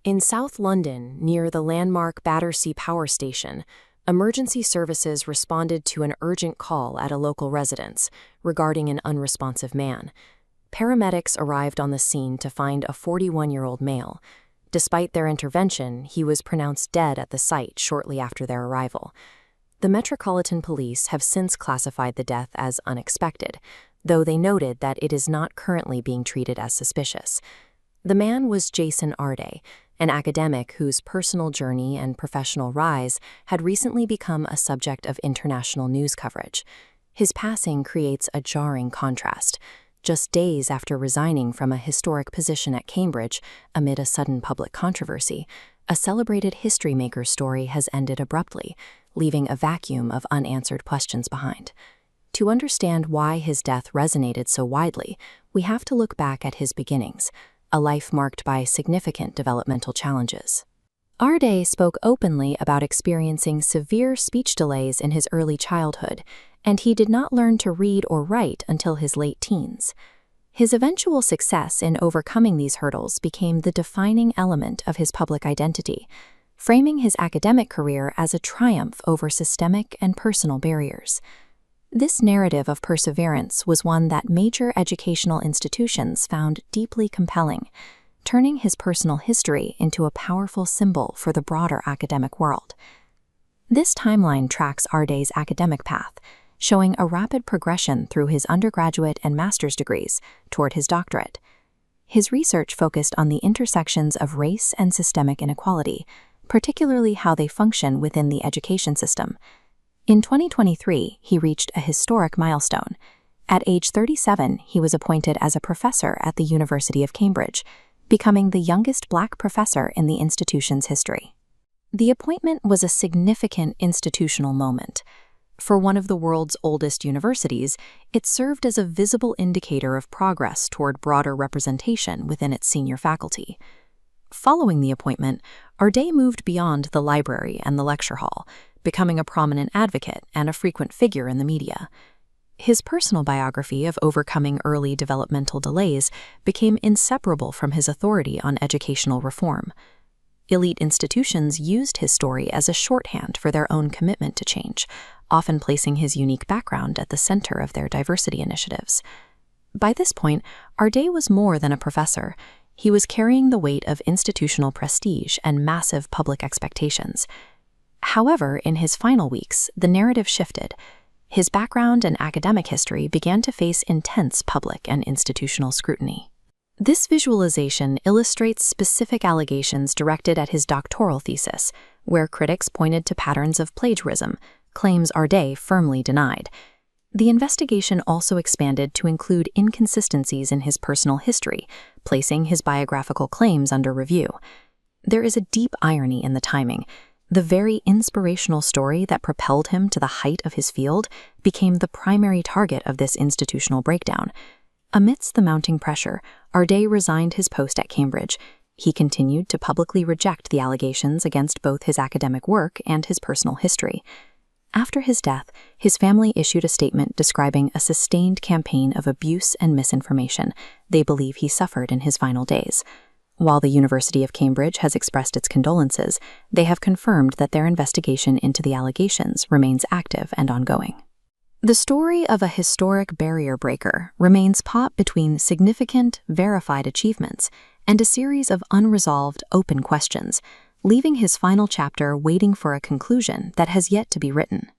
In South London, near the landmark Battersea power station, emergency services responded to an urgent call at a local residence regarding an unresponsive man. Paramedics arrived on the scene to find a 41-year-old male. Despite their intervention, he was pronounced dead at the site shortly after their arrival. The Metropolitan Police have since classified the death as unexpected, though they noted that it is not currently being treated as suspicious. The man was Jason Arday, an academic whose personal journey and professional rise had recently become a subject of international news coverage. His passing creates a jarring contrast. Just days after resigning from a historic position at Cambridge amid a sudden public controversy, a celebrated history maker's story has ended abruptly, leaving a vacuum of unanswered questions behind. To understand why his death resonated so widely, we have to look back at his beginnings, a life marked by significant developmental challenges. Arday spoke openly about experiencing severe speech delays in his early childhood, and he did not learn to read or write until his late teens. His eventual success in overcoming these hurdles became the defining element of his public identity, framing his academic career as a triumph over systemic and personal barriers. This narrative of perseverance was one that major educational institutions found deeply compelling, turning his personal history into a powerful symbol for the broader academic world. This timeline tracks Arday's academic path, showing a rapid progression through his undergraduate and master's degrees toward his doctorate. His research focused on the intersections of race and systemic inequality, particularly how they function within the education system. In 2023, he reached a historic milestone. At age 37, he was appointed as a professor at the University of Cambridge, becoming the youngest Black professor in the institution's history. The appointment was a significant institutional moment. For one of the world's oldest universities, it served as a visible indicator of progress toward broader representation within its senior faculty. Following the appointment, Arday moved beyond the library and the lecture hall, becoming a prominent advocate and a frequent figure in the media. His personal biography of overcoming early developmental delays became inseparable from his authority on educational reform. Elite institutions used his story as a shorthand for their own commitment to change, often placing his unique background at the center of their diversity initiatives. By this point, Arday was more than a professor. He was carrying the weight of institutional prestige and massive public expectations. However, in his final weeks, the narrative shifted. His background and academic history began to face intense public and institutional scrutiny. This visualization illustrates specific allegations directed at his doctoral thesis, where critics pointed to patterns of plagiarism, claims Arday firmly denied. The investigation also expanded to include inconsistencies in his personal history, placing his biographical claims under review. There is a deep irony in the timing. The very inspirational story that propelled him to the height of his field became the primary target of this institutional breakdown. Amidst the mounting pressure, Arday resigned his post at Cambridge. He continued to publicly reject the allegations against both his academic work and his personal history. After his death, his family issued a statement describing a sustained campaign of abuse and misinformation they believe he suffered in his final days. While the University of Cambridge has expressed its condolences, they have confirmed that their investigation into the allegations remains active and ongoing. The story of a historic barrier breaker remains caught between significant, verified achievements and a series of unresolved, open questions, leaving his final chapter waiting for a conclusion that has yet to be written.